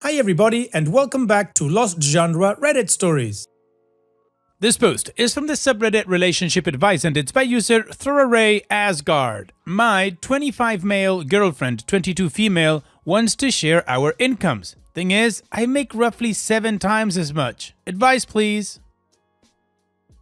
Hi everybody and welcome back to Lost Genre Reddit Stories. This post is from the subreddit Relationship Advice and it's by user Thoraray Asgard. My 25 male girlfriend, 22 female, wants to share our incomes. Thing is, I make roughly 7 times as much. Advice please.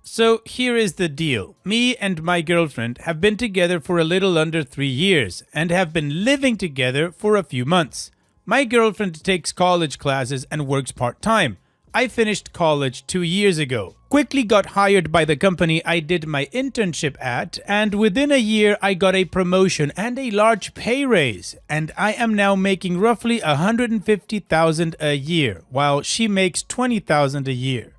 So here is the deal. Me and my girlfriend have been together for a little under 3 years and have been living together for a few months. My girlfriend takes college classes and works part-time. I finished college 2 years ago. Quickly got hired by the company I did my internship at, and within a year I got a promotion and a large pay raise, and I am now making roughly $150,000 a year, while she makes $20,000 a year.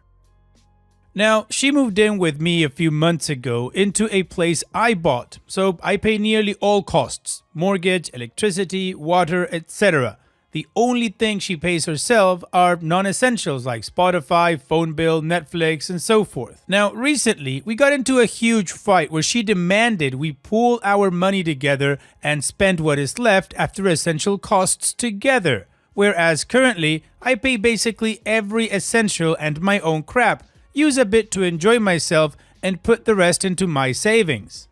Now, she moved in with me a few months ago into a place I bought, so I pay nearly all costs: mortgage, electricity, water, etc. The only thing she pays herself are non-essentials like Spotify, phone bill, Netflix, and so forth. Now, recently, we got into a huge fight where she demanded we pool our money together and spend what is left after essential costs together, whereas currently, I pay basically every essential and my own crap, use a bit to enjoy myself, and put the rest into my savings.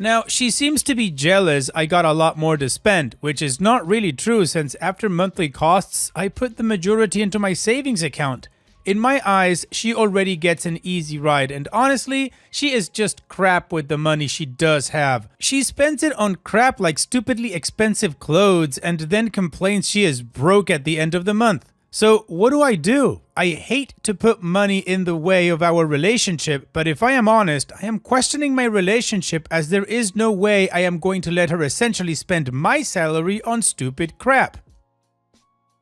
Now, she seems to be jealous I got a lot more to spend, which is not really true since after monthly costs, I put the majority into my savings account. In my eyes, she already gets an easy ride, and honestly, she is just crap with the money she does have. She spends it on crap like stupidly expensive clothes and then complains she is broke at the end of the month. So what do? I hate to put money in the way of our relationship, but if I am honest, I am questioning my relationship as there is no way I am going to let her essentially spend my salary on stupid crap.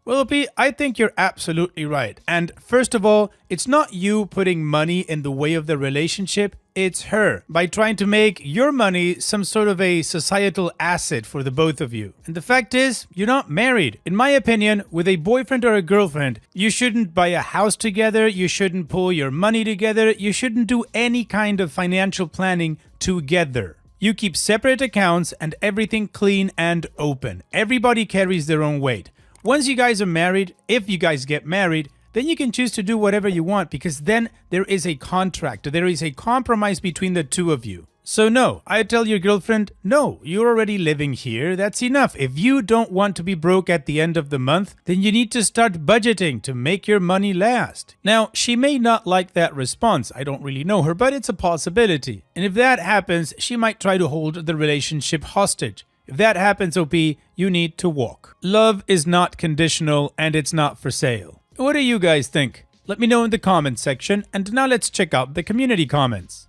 Well, P, I think you're absolutely right. And first of all, it's not you putting money in the way of the relationship, it's her, by trying to make your money some sort of a societal asset for the both of you. And the fact is, you're not married. In my opinion, with a boyfriend or a girlfriend, you shouldn't buy a house together, you shouldn't pool your money together, you shouldn't do any kind of financial planning together. You keep separate accounts and everything clean and open. Everybody carries their own weight. Once you guys are married, if you guys get married, then you can choose to do whatever you want because then there is a contract, there is a compromise between the two of you. So no, I tell your girlfriend, no, you're already living here, that's enough. If you don't want to be broke at the end of the month, then you need to start budgeting to make your money last. Now, she may not like that response, I don't really know her, but it's a possibility. And if that happens, she might try to hold the relationship hostage. If that happens, OP, you need to walk. Love is not conditional and it's not for sale. What do you guys think? Let me know in the comments section, and now let's check out the community comments.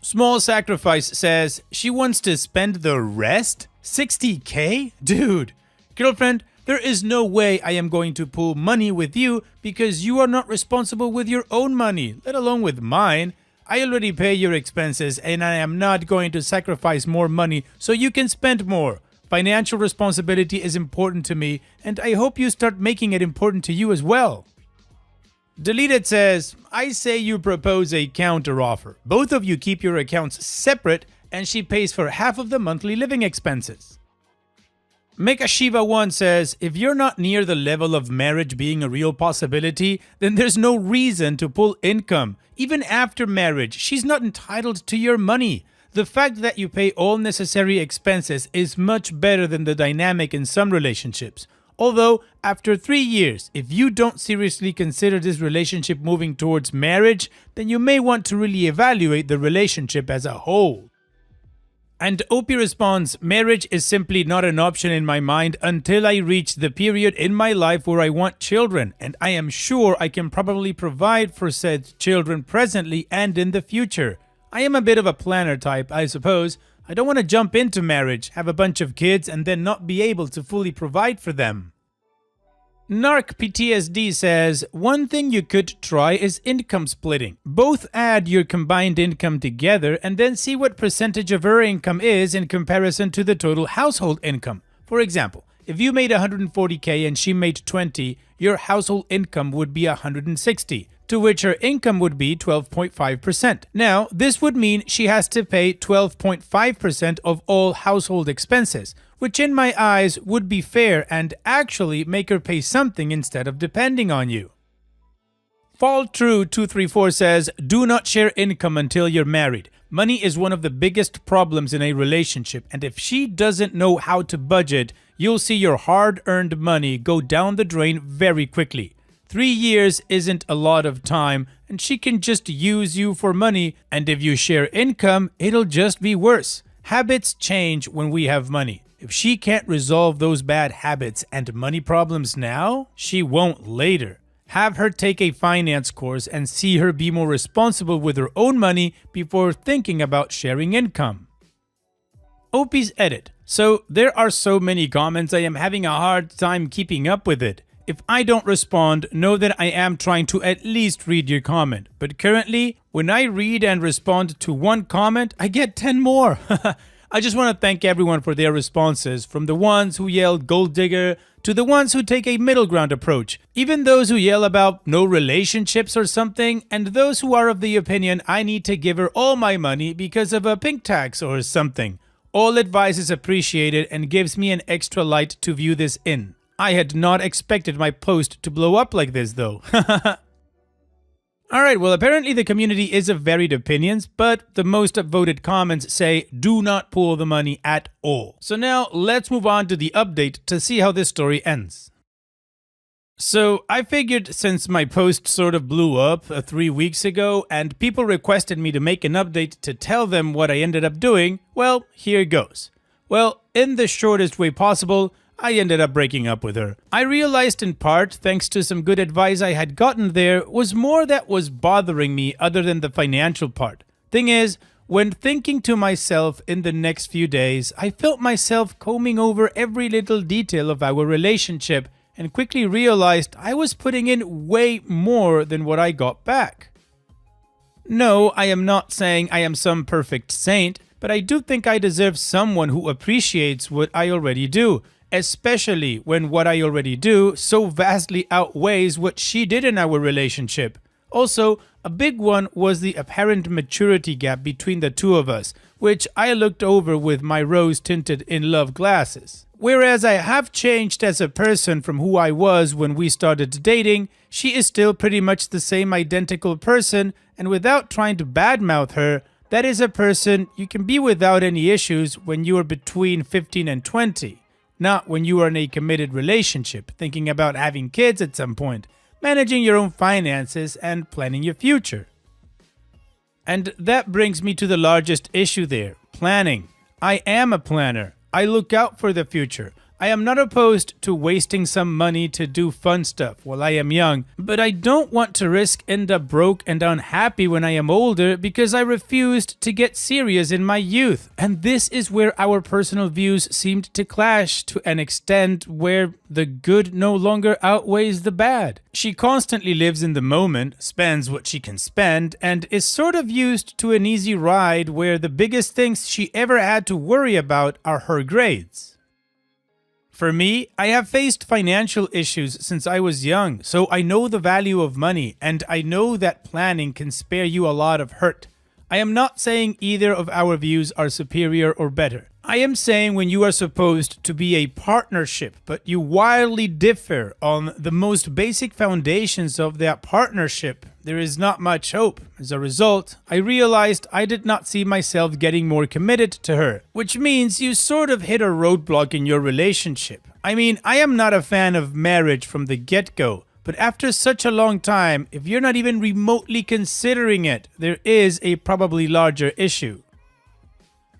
Small Sacrifice says, she wants to spend the rest? 60K? Dude, girlfriend, there is no way I am going to pool money with you because you are not responsible with your own money, let alone with mine. I already pay your expenses and I am not going to sacrifice more money so you can spend more. Financial responsibility is important to me and I hope you start making it important to you as well. Deleted says, I say you propose a counter offer. Both of you keep your accounts separate and she pays for half of the monthly living expenses. Mekashiva1 says, if you're not near the level of marriage being a real possibility, then there's no reason to pull income. Even after marriage, she's not entitled to your money. The fact that you pay all necessary expenses is much better than the dynamic in some relationships. Although, after 3 years, if you don't seriously consider this relationship moving towards marriage, then you may want to really evaluate the relationship as a whole. And OP responds, marriage is simply not an option in my mind until I reach the period in my life where I want children, and I am sure I can probably provide for said children presently and in the future. I am a bit of a planner type, I suppose. I don't want to jump into marriage, have a bunch of kids, and then not be able to fully provide for them. Narc PTSD says, one thing you could try is income splitting. Both add your combined income together and then see what percentage of her income is in comparison to the total household income. For example, if you made 140K and she made 20, your household income would be 160. to which her income would be 12.5%. Now, this would mean she has to pay 12.5% of all household expenses, which in my eyes would be fair and actually make her pay something instead of depending on you. Fall True 234 says, do not share income until you're married. Money is one of the biggest problems in a relationship, and if she doesn't know how to budget, you'll see your hard-earned money go down the drain very quickly. 3 years isn't a lot of time, and she can just use you for money, and if you share income, it'll just be worse. Habits change when we have money. If she can't resolve those bad habits and money problems now, she won't later. Have her take a finance course and see her be more responsible with her own money before thinking about sharing income. Opie's edit. So there are so many comments, I am having a hard time keeping up with it. If I don't respond, know that I am trying to at least read your comment. But currently, when I read and respond to one comment, I get 10 more. I just want to thank everyone for their responses, from the ones who yell gold digger to the ones who take a middle ground approach, even those who yell about no relationships or something, and those who are of the opinion I need to give her all my money because of a pink tax or something. All advice is appreciated and gives me an extra light to view this in. I had not expected my post to blow up like this though. Alright, well apparently the community is of varied opinions, but the most voted comments say do not pool the money at all. So now let's move on to the update to see how this story ends. So I figured since my post sort of blew up 3 weeks ago and people requested me to make an update to tell them what I ended up doing, well, here goes. Well, in the shortest way possible, I ended up breaking up with her. I realized in part, thanks to some good advice I had gotten there, was more that was bothering me other than the financial part. Thing is, when thinking to myself in the next few days, I felt myself combing over every little detail of our relationship and quickly realized I was putting in way more than what I got back. No, I am not saying I am some perfect saint, but I do think I deserve someone who appreciates what I already do. Especially when what I already do so vastly outweighs what she did in our relationship. Also, a big one was the apparent maturity gap between the two of us, which I looked over with my rose-tinted in-love glasses. Whereas I have changed as a person from who I was when we started dating, she is still pretty much the same identical person, and without trying to badmouth her, that is a person you can be without any issues when you are between 15 and 20. Not when you are in a committed relationship, thinking about having kids at some point, managing your own finances, and planning your future. And that brings me to the largest issue there, planning. I am a planner. I look out for the future. I am not opposed to wasting some money to do fun stuff while I am young, but I don't want to risk end up broke and unhappy when I am older because I refused to get serious in my youth. And this is where our personal views seemed to clash to an extent where the good no longer outweighs the bad. She constantly lives in the moment, spends what she can spend, and is sort of used to an easy ride where the biggest things she ever had to worry about are her grades. For me, I have faced financial issues since I was young, so I know the value of money, and I know that planning can spare you a lot of hurt. I am not saying either of our views are superior or better. I am saying when you are supposed to be a partnership, but you wildly differ on the most basic foundations of that partnership, there is not much hope. As a result, I realized I did not see myself getting more committed to her, which means you sort of hit a roadblock in your relationship. I mean, I am not a fan of marriage from the get-go, but after such a long time, if you're not even remotely considering it, there is a probably larger issue.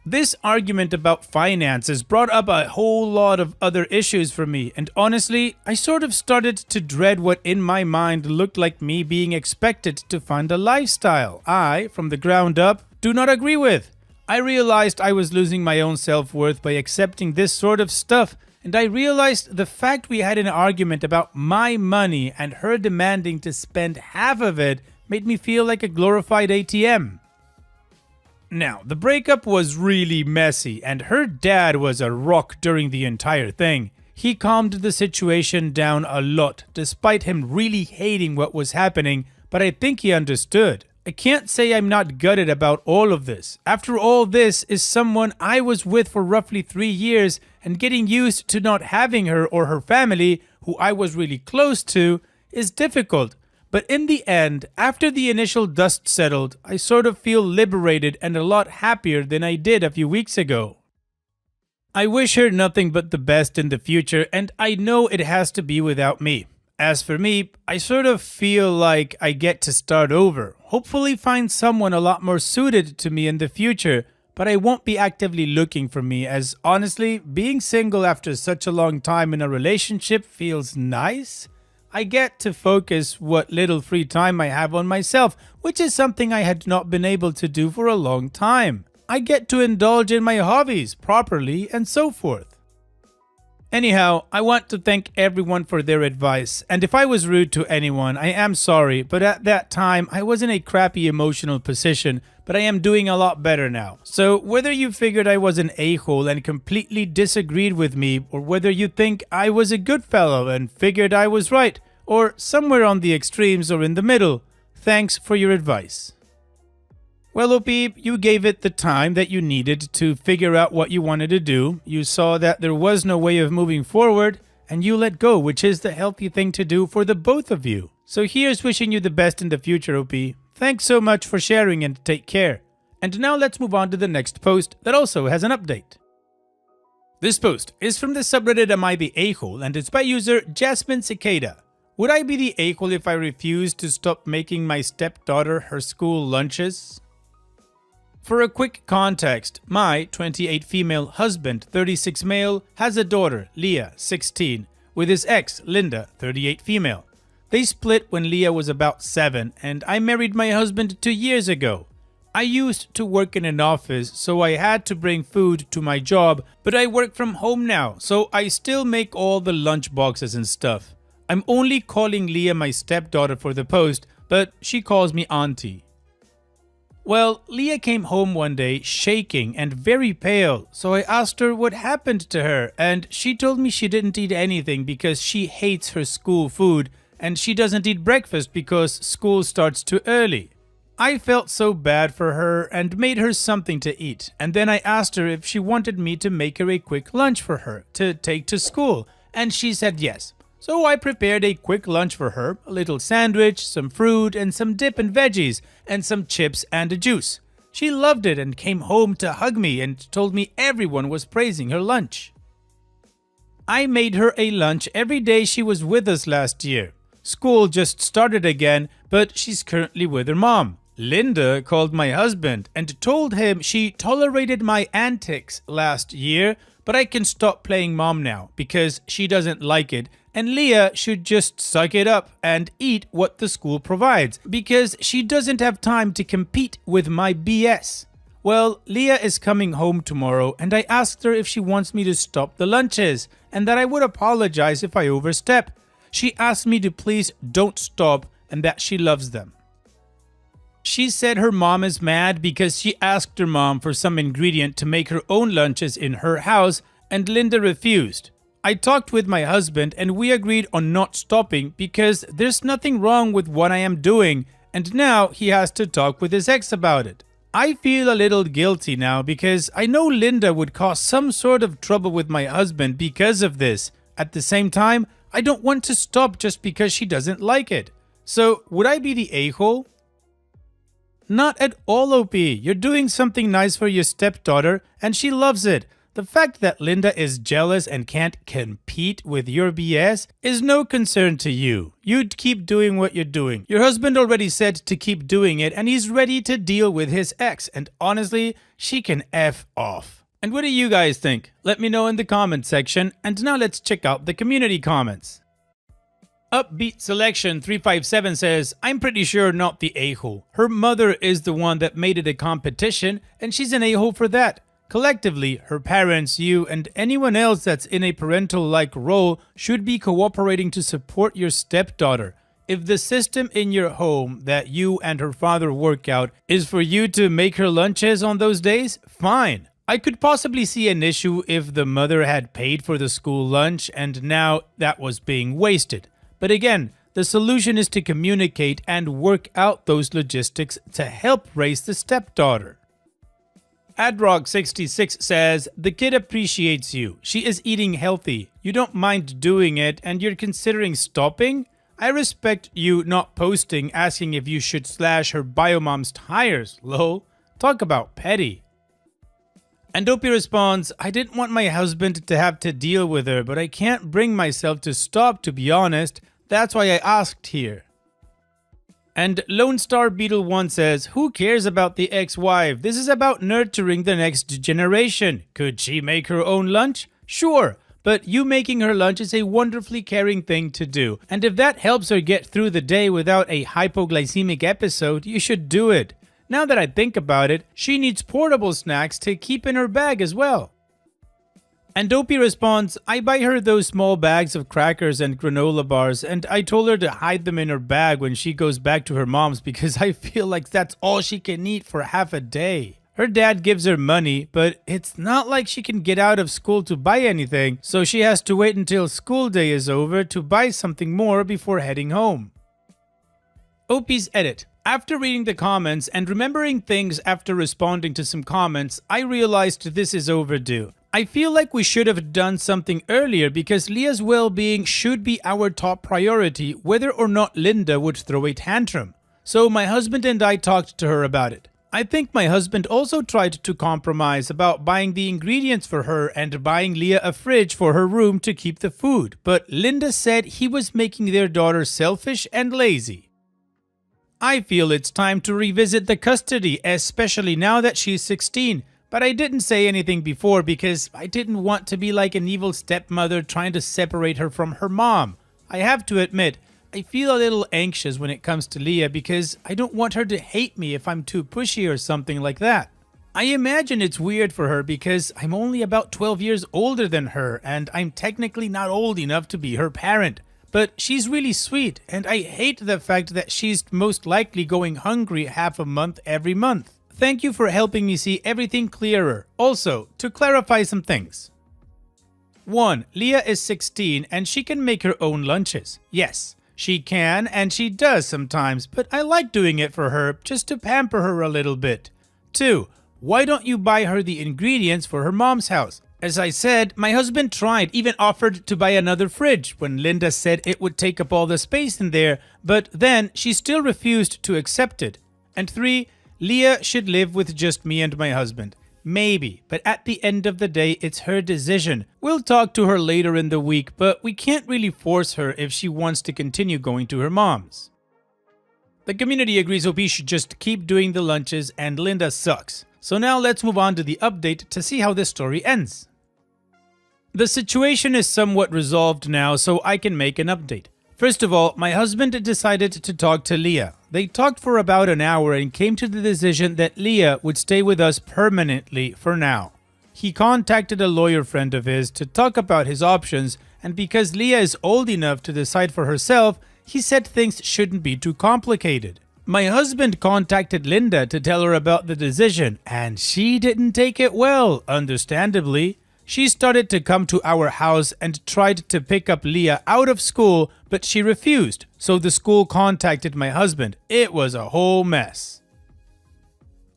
This argument about finances brought up a whole lot of other issues for me, and honestly, I sort of started to dread what in my mind looked like me being expected to fund a lifestyle I, from the ground up, do not agree with. I realized I was losing my own self-worth by accepting this sort of stuff, and I realized the fact we had an argument about my money and her demanding to spend half of it made me feel like a glorified ATM. Now, the breakup was really messy, and her dad was a rock during the entire thing. He calmed the situation down a lot, despite him really hating what was happening, but I think he understood. I can't say I'm not gutted about all of this. After all, this is someone I was with for roughly 3 years, and getting used to not having her or her family, who I was really close to, is difficult. But in the end, after the initial dust settled, I sort of feel liberated and a lot happier than I did a few weeks ago. I wish her nothing but the best in the future, and I know it has to be without me. As for me, I sort of feel like I get to start over, hopefully find someone a lot more suited to me in the future, but I won't be actively looking for me, as honestly, being single after such a long time in a relationship feels nice. I get to focus what little free time I have on myself, which is something I had not been able to do for a long time. I get to indulge in my hobbies properly and so forth. Anyhow, I want to thank everyone for their advice, and if I was rude to anyone, I am sorry, but at that time I was in a crappy emotional position, but I am doing a lot better now. So whether you figured I was an a-hole and completely disagreed with me, or whether you think I was a good fellow and figured I was right, or somewhere on the extremes or in the middle, thanks for your advice. Well, OP, you gave it the time that you needed to figure out what you wanted to do. You saw that there was no way of moving forward, and you let go, which is the healthy thing to do for the both of you. So here's wishing you the best in the future, OP. Thanks so much for sharing and take care. And now let's move on to the next post that also has an update. This post is from the subreddit Am I the A-hole, and it's by user Jasmine Cicada. Would I be the a-hole if I refused to stop making my stepdaughter her school lunches? For a quick context, my 28 female husband, 36 male, has a daughter, Leah, 16, with his ex, Linda, 38 female. They split when Leah was about 7, and I married my husband 2 years ago. I used to work in an office, so I had to bring food to my job, but I work from home now, so I still make all the lunch boxes and stuff. I'm only calling Leah my stepdaughter for the post, but she calls me auntie. Well, Leah came home one day shaking and very pale, so I asked her what happened to her, and she told me she didn't eat anything because she hates her school food, and she doesn't eat breakfast because school starts too early. I felt so bad for her and made her something to eat, and then I asked her if she wanted me to make her a quick lunch for her to take to school, and she said yes. So I prepared a quick lunch for her, a little sandwich, some fruit, and some dip and veggies, and some chips and a juice. She loved it and came home to hug me and told me everyone was praising her lunch. I made her a lunch every day she was with us last year. School just started again, but she's currently with her mom. Linda called my husband and told him she tolerated my antics last year, but I can stop playing mom now because she doesn't like it, and Leah should just suck it up and eat what the school provides because she doesn't have time to compete with my BS. Well, Leah is coming home tomorrow, and I asked her if she wants me to stop the lunches and that I would apologize if I overstep. She asked me to please don't stop and that she loves them. She said her mom is mad because she asked her mom for some ingredient to make her own lunches in her house, and Linda refused. I talked with my husband and we agreed on not stopping because there's nothing wrong with what I am doing, and now he has to talk with his ex about it. I feel a little guilty now because I know Linda would cause some sort of trouble with my husband because of this. At the same time, I don't want to stop just because she doesn't like it. So, would I be the a-hole? Not at all, OP. You're doing something nice for your stepdaughter and she loves it. The fact that Linda is jealous and can't compete with your BS is no concern to you. You'd keep doing what you're doing. Your husband already said to keep doing it and he's ready to deal with his ex, and honestly, she can F off. And what do you guys think? Let me know in the comment section, and now let's check out the community comments. Upbeat Selection 357 says, I'm pretty sure not the a-hole. Her mother is the one that made it a competition and she's an a-hole for that. Collectively, her parents, you, and anyone else that's in a parental-like role should be cooperating to support your stepdaughter. If the system in your home that you and her father work out is for you to make her lunches on those days, fine. I could possibly see an issue if the mother had paid for the school lunch and now that was being wasted. But again, The solution is to communicate and work out those logistics to help raise the stepdaughter. Adrock66 says, the kid appreciates you. She is eating healthy. You don't mind doing it and you're considering stopping? I respect you not posting asking if you should slash her biomom's tires, lol. Talk about petty. And Dopey responds, I didn't want my husband to have to deal with her, but I can't bring myself to stop, to be honest. That's why I asked here. And Lone Star Beetle 1 says, who cares about the ex-wife? This is about nurturing the next generation. Could she make her own lunch? Sure, but you making her lunch is a wonderfully caring thing to do. And if that helps her get through the day without a hypoglycemic episode, you should do it. Now that I think about it, she needs portable snacks to keep in her bag as well. And Dopey responds, I buy her those small bags of crackers and granola bars, and I told her to hide them in her bag when she goes back to her mom's because I feel like that's all she can eat for half a day. Her dad gives her money, but it's not like she can get out of school to buy anything, so she has to wait until school day is over to buy something more before heading home. OP's edit. After reading the comments and remembering things after responding to some comments, I realized this is overdue. I feel like we should have done something earlier because Leah's well-being should be our top priority whether or not Linda would throw a tantrum. So my husband and I talked to her about it. I think my husband also tried to compromise about buying the ingredients for her and buying Leah a fridge for her room to keep the food, but Linda said he was making their daughter selfish and lazy. I feel it's time to revisit the custody, especially now that she's 16. But I didn't say anything before because I didn't want to be like an evil stepmother trying to separate her from her mom. I have to admit, I feel a little anxious when it comes to Leah because I don't want her to hate me if I'm too pushy or something like that. I imagine it's weird for her because I'm only about 12 years older than her and I'm technically not old enough to be her parent. But she's really sweet and I hate the fact that she's most likely going hungry half a month every month. Thank you for helping me see everything clearer. Also, to clarify some things. 1. Leah is 16 and she can make her own lunches. Yes, she can and she does sometimes, but I like doing it for her just to pamper her a little bit. 2. Why don't you buy her the ingredients for her mom's house? As I said, my husband tried, even offered to buy another fridge when Linda said it would take up all the space in there, but then she still refused to accept it. And 3. Leah should live with just me and my husband. Maybe, but at the end of the day, it's her decision. We'll talk to her later in the week, but we can't really force her if she wants to continue going to her mom's. The community agrees OP should just keep doing the lunches and Linda sucks. So now let's move on to the update to see how this story ends. The situation is somewhat resolved now, so I can make an update. First of all, my husband decided to talk to Leah. They talked for about an hour and came to the decision that Leah would stay with us permanently for now. He contacted a lawyer friend of his to talk about his options, and because Leah is old enough to decide for herself, he said things shouldn't be too complicated. My husband contacted Linda to tell her about the decision, and she didn't take it well, understandably. She started to come to our house and tried to pick up Leah out of school, but she refused, so the school contacted my husband. It was a whole mess.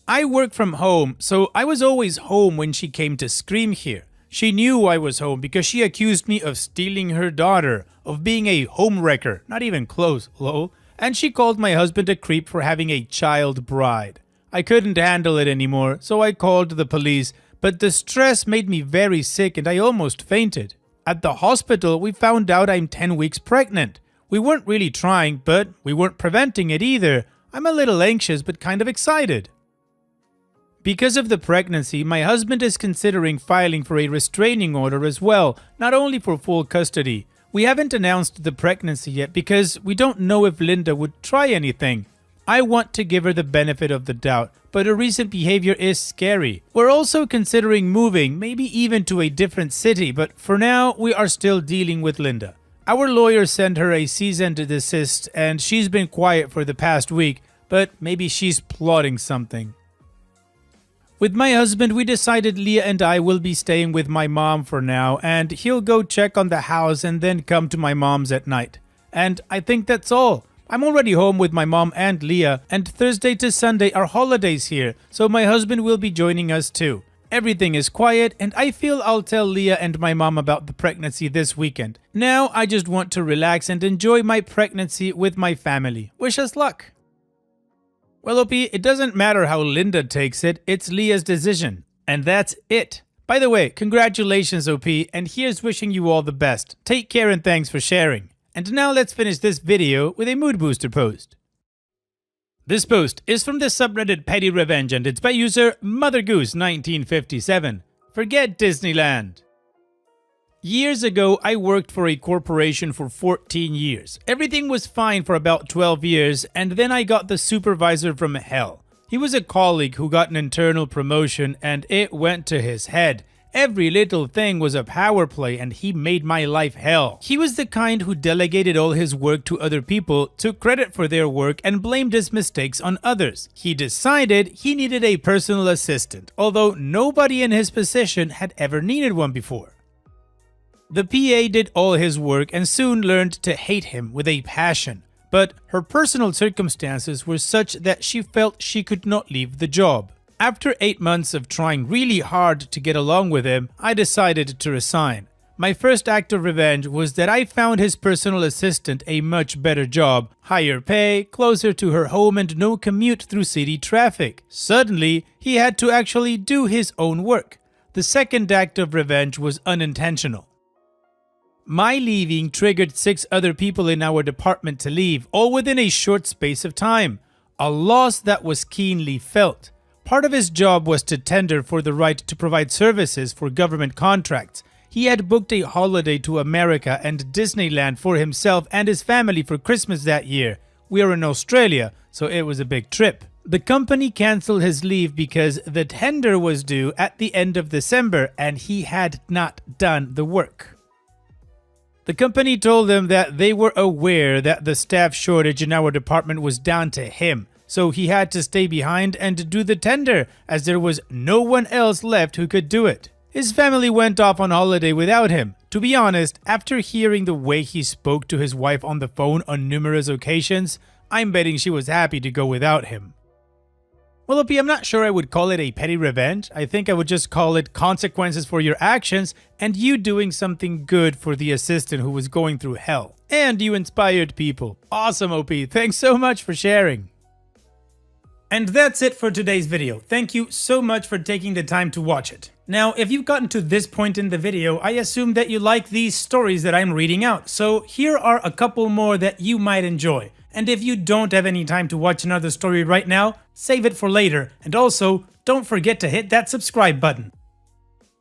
I work from home, so I was always home when she came to scream here. She knew I was home because she accused me of stealing her daughter, of being a homewrecker, not even close, lol, and she called my husband a creep for having a child bride. I couldn't handle it anymore, so I called the police. But the stress made me very sick and I almost fainted. At the hospital, we found out I'm 10 weeks pregnant. We weren't really trying, but we weren't preventing it either. I'm a little anxious but kind of excited. Because of the pregnancy, my husband is considering filing for a restraining order as well, not only for full custody. We haven't announced the pregnancy yet because we don't know if Linda would try anything. I want to give her the benefit of the doubt, but her recent behavior is scary. We're also considering moving, maybe even to a different city, but for now, we are still dealing with Linda. Our lawyer sent her a cease and desist, and she's been quiet for the past week, but maybe she's plotting something. With my husband, we decided Leah and I will be staying with my mom for now, and he'll go check on the house and then come to my mom's at night. And I think that's all. I'm already home with my mom and Leah, and Thursday to Sunday are holidays here, so my husband will be joining us too. Everything is quiet, and I feel I'll tell Leah and my mom about the pregnancy this weekend. Now I just want to relax and enjoy my pregnancy with my family. Wish us luck. Well, OP, it doesn't matter how Linda takes it, it's Leah's decision. And that's it. By the way, congratulations, OP, and here's wishing you all the best. Take care and thanks for sharing. And now let's finish this video with a mood booster post. This post is from the subreddit Petty Revenge and it's by user MotherGoose1957. Forget Disneyland. Years ago, I worked for a corporation for 14 years. Everything was fine for about 12 years, and then I got the supervisor from hell. He was a colleague who got an internal promotion, and it went to his head. Every little thing was a power play, and he made my life hell. He was the kind who delegated all his work to other people, took credit for their work, and blamed his mistakes on others. He decided he needed a personal assistant, although nobody in his position had ever needed one before. The PA did all his work and soon learned to hate him with a passion. But her personal circumstances were such that she felt she could not leave the job. After 8 months of trying really hard to get along with him, I decided to resign. My first act of revenge was that I found his personal assistant a much better job, higher pay, closer to her home and no commute through city traffic. Suddenly, he had to actually do his own work. The second act of revenge was unintentional. My leaving triggered 6 other people in our department to leave, all within a short space of time. A loss that was keenly felt. Part of his job was to tender for the right to provide services for government contracts. He had booked a holiday to America and Disneyland for himself and his family for Christmas that year. We are in Australia, so it was a big trip. The company cancelled his leave because the tender was due at the end of December and he had not done the work. The company told them that they were aware that the staff shortage in our department was down to him. So he had to stay behind and do the tender, as there was no one else left who could do it. His family went off on holiday without him. To be honest, after hearing the way he spoke to his wife on the phone on numerous occasions, I'm betting she was happy to go without him. Well, OP, I'm not sure I would call it a petty revenge. I think I would just call it consequences for your actions and you doing something good for the assistant who was going through hell. And you inspired people. Awesome, OP. Thanks so much for sharing. And that's it for today's video. Thank you so much for taking the time to watch it. Now, if you've gotten to this point in the video, I assume that you like these stories that I'm reading out. So here are a couple more that you might enjoy. And if you don't have any time to watch another story right now, save it for later. And also, don't forget to hit that subscribe button.